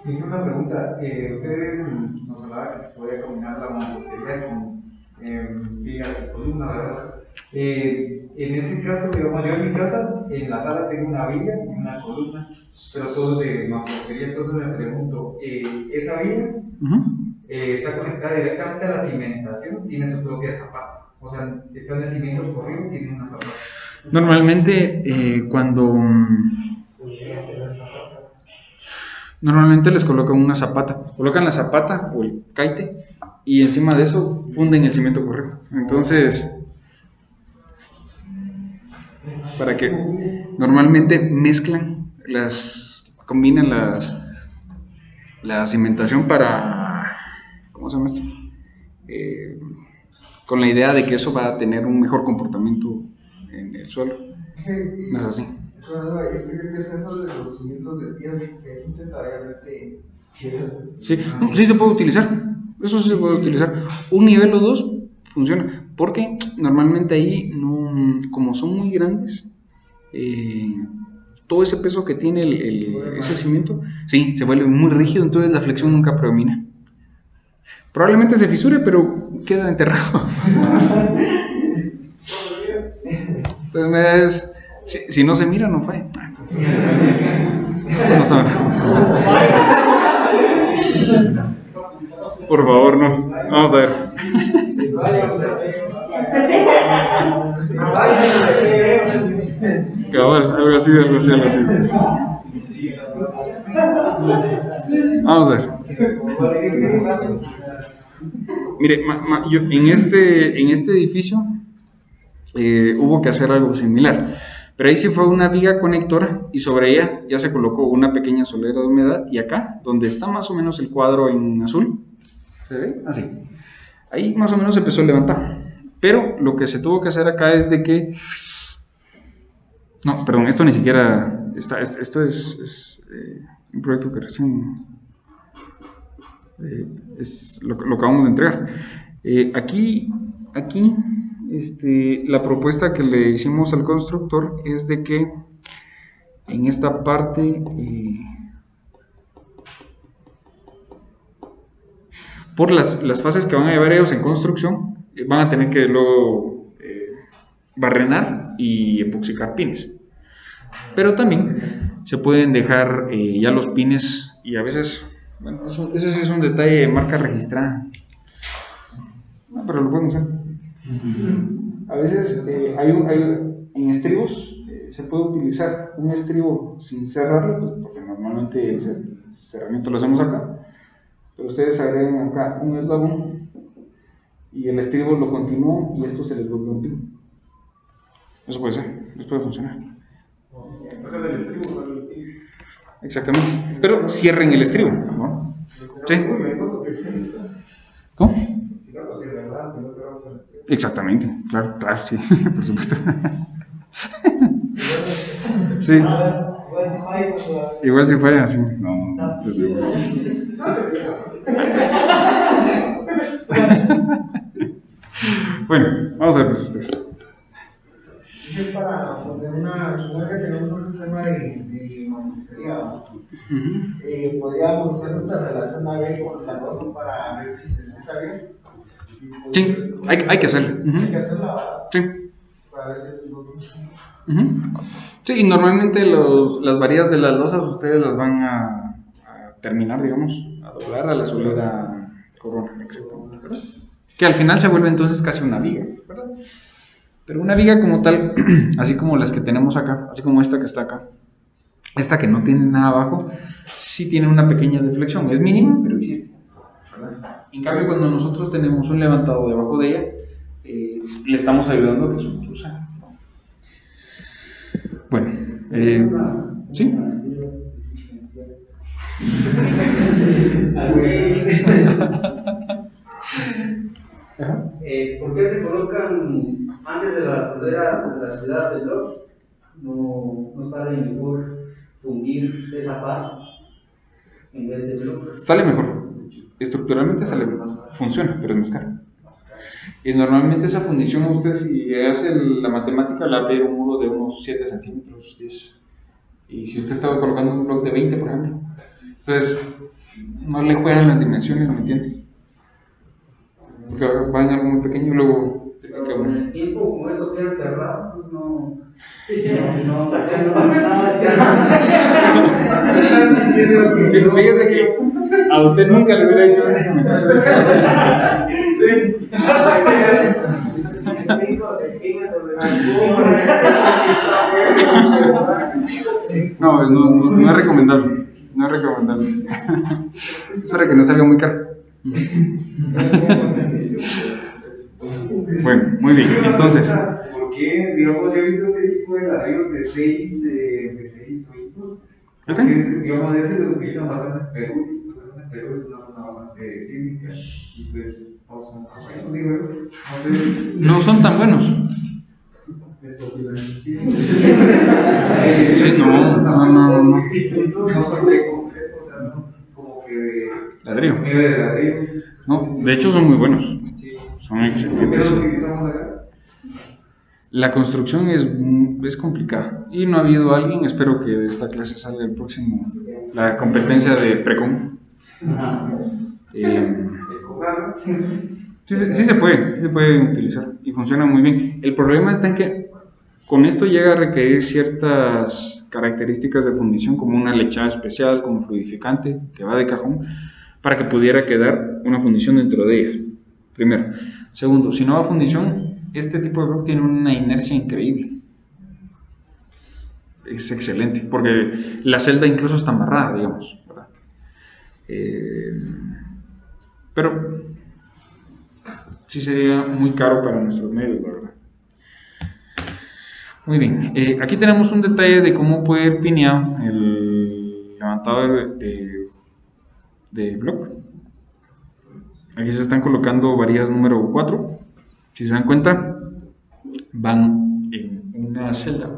Y una pregunta, usted nos hablaba que se podía combinar la mampostería con vigas y columna, ¿verdad? En ese caso, digamos, yo en mi casa, en la sala tengo una viga y una columna, pero todo de mampostería, entonces me pregunto, ¿esa viga está conectada directamente a la cimentación? ¿Tiene su propia zapata? O sea, está en el cimiento corrido, tiene una zapata. Normalmente Normalmente les colocan una zapata, colocan la zapata o el caite y encima de eso funden el cimiento corrido. Entonces, para que normalmente mezclan, combinan la cimentación para, ¿cómo se llama esto? Con la idea de que eso va a tener un mejor comportamiento en el suelo. No es así. Bueno, ¿qué es eso de los cimientos de piedra? Que hay gente todavía mete piedras. Sí, no, sí se puede utilizar. Eso sí se puede utilizar. Un nivel o dos funciona. Porque normalmente ahí, no, como son muy grandes, todo ese peso que tiene ese cimiento, sí, se vuelve muy rígido, entonces la flexión nunca predomina. Probablemente se fisure, pero queda enterrado. Entonces, si no se mira, no fue. No sabe. Por favor, no. Vamos a ver. Cabal, algo así. Vamos a ver. Mire, yo, en este edificio hubo que hacer algo similar, pero ahí sí fue una viga conectora y sobre ella ya se colocó una pequeña solera de humedad, y acá, donde está más o menos el cuadro en azul, ¿se ve? Así. Ahí más o menos se empezó a levantar, pero lo que se tuvo que hacer acá es de que... No, perdón, esto ni siquiera está, esto es un proyecto que recién es lo acabamos de entregar. Aquí la propuesta que le hicimos al constructor es de que en esta parte por las fases que van a llevar ellos en construcción, van a tener que luego barrenar y epoxicar pines. Pero también se pueden dejar ya los pines, y a veces, bueno, eso sí es un detalle de marca registrada. No, pero lo pueden usar. A veces en estribos se puede utilizar un estribo sin cerrarlo, pues, porque normalmente el cerramiento lo hacemos acá. Pero ustedes agregan acá un eslabón y el estribo lo continúan y esto se les vuelve un pin. Eso puede ser, eso puede funcionar. O sea, del estribo para el pin. Exactamente, pero cierren el estribo, ¿no? Sí. ¿Cómo? Exactamente, claro, sí, por supuesto. Sí. Igual si fue así. No, desde luego. Bueno, vamos a ver ustedes. Es para poner supongo que tenemos un sistema de mampostería. Podríamos hacer nuestra relación AB con la losa para ver si está bien. Sí, hay que hacerlo. Hay que hacerla, ¿verdad? Sí. Para ver si los dos. Sí, y normalmente las varillas de las losas ustedes las van a terminar, digamos, a doblar a la solera corona, exactamente, ¿verdad? Que al final se vuelve entonces casi una viga, ¿verdad? Pero una viga como tal, así como las que tenemos acá, así como esta que está acá, esta que no tiene nada abajo, sí tiene una pequeña deflexión, es mínima, pero existe, ¿verdad? En cambio, cuando nosotros tenemos un levantado debajo de ella, le estamos ayudando a que eso no suceda, ¿no? Bueno, ¿sí? ¿Por qué se colocan antes de las hiladas del bloque? No sale mejor fundir esa parte en vez de bloque. Sale mejor, estructuralmente sale mejor, funciona, pero es más caro. Y normalmente esa fundición, usted si hace la matemática, le va a pedir un muro de unos 7 centímetros, 10. Y si usted estaba colocando un bloque de 20, por ejemplo, entonces no le juegan las dimensiones, ¿me entiende? Porque va en algo muy pequeño y luego Pero con el tiempo, como eso queda enterrado, pues no. Fíjese que a usted nunca le hubiera dicho ese comentario. No es recomendable. No es recomendable. Es para que no salga muy caro. Bueno, muy bien. Entonces, qué, digamos, yo he visto ese tipo de ladrillos de 6 hoyitos? ¿Ese? Digamos, ese lo utilizan bastante en Perú, y supuestamente en Perú es una zona bastante sísmica, y pues, no son tan buenos, digo yo, no sé. No son tan buenos. Sí, Sí, no. No son de concreto, o sea, son como que de Ladrillo. medio de ladrillo. No, de hecho son muy buenos. Sí. Son ¿Qué excelentes. lo utilizamos acá? La construcción es complicada y no ha habido alguien, espero que de esta clase salga el próximo, la competencia de Precon. Sí, sí se puede utilizar y funciona muy bien. El problema está en que con esto llega a requerir ciertas características de fundición como una lechada especial, como fluidificante, que va de cajón, para que pudiera quedar una fundición dentro de ellas. Primero. Segundo, si no va fundición, este tipo de bloque tiene una inercia increíble. Es excelente, porque la celda incluso está amarrada, digamos, ¿verdad? Pero sí sería muy caro para nuestros medios, la verdad. Muy bien, aquí tenemos un detalle de cómo puede ir pineado el levantado de bloque. Aquí se están colocando varillas número 4. Si se dan cuenta, van en una celda.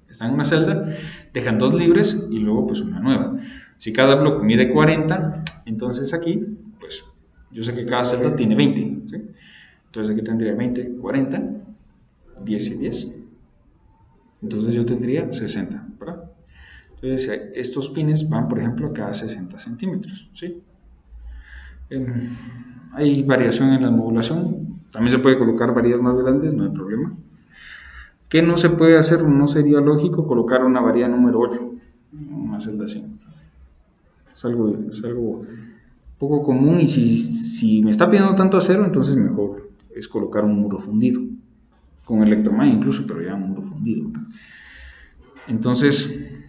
Están en una celda, dejan 2 libres y luego pues una nueva. Si cada bloque mide 40, entonces aquí, pues yo sé que cada celda tiene 20. ¿Sí? Entonces aquí tendría 20, 40, 10 y 10. Entonces yo tendría 60, ¿verdad? Entonces estos pines van, por ejemplo, a cada 60 centímetros. ¿Sí? Hay variación en la modulación. También se puede colocar varillas más grandes, no hay problema. ¿Qué no se puede hacer? No sería lógico colocar una varilla número 8, una celda así. Es algo poco común y si me está pidiendo tanto acero, entonces mejor es colocar un muro fundido. Con electromagnetismo incluso, pero ya un muro fundido. Entonces...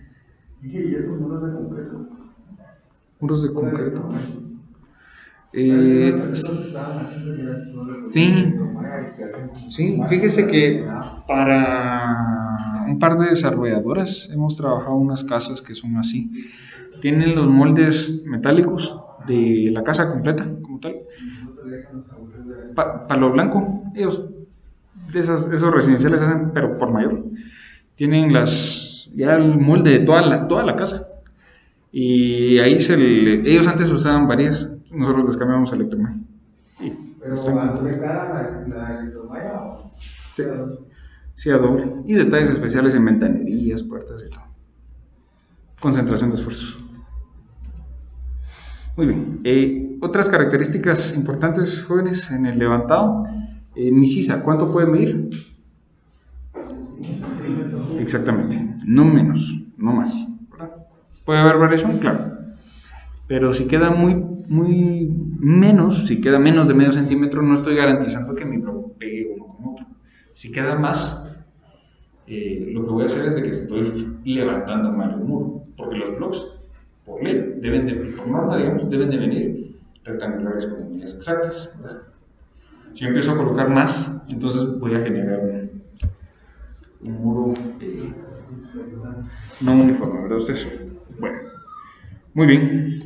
¿Y esos muros de concreto? Muros de concreto. Sí, fíjese que para un par de desarrolladoras hemos trabajado unas casas que son así. Tienen los moldes metálicos de la casa completa, como tal. Palo blanco, ellos esos residenciales hacen, pero por mayor. Tienen ya el molde de toda la casa. Y ahí ellos antes usaban varias, nosotros les cambiamos a electromagnetismo. ¿Pero a doble cara la electromalla o...? Sí, sí, a doble. Y detalles especiales en ventanerías, puertas y todo. Concentración de esfuerzos. Muy bien. Otras características importantes, jóvenes, en el levantado. Mi sisa, ¿cuánto puede medir? Exactamente. No menos, no más. ¿Puede haber variación? Claro. Pero si queda muy menos, si queda menos de medio centímetro, no estoy garantizando que mi bloque pegue uno con otro. Si queda más, lo que voy a hacer es de que estoy levantando mal el muro, porque los bloques, por ley, por norma, digamos, deben de venir rectangulares con líneas exactas, ¿verdad? Si yo empiezo a colocar más, entonces voy a generar un muro no uniforme, ¿verdad? Ustedes. Bueno, muy bien.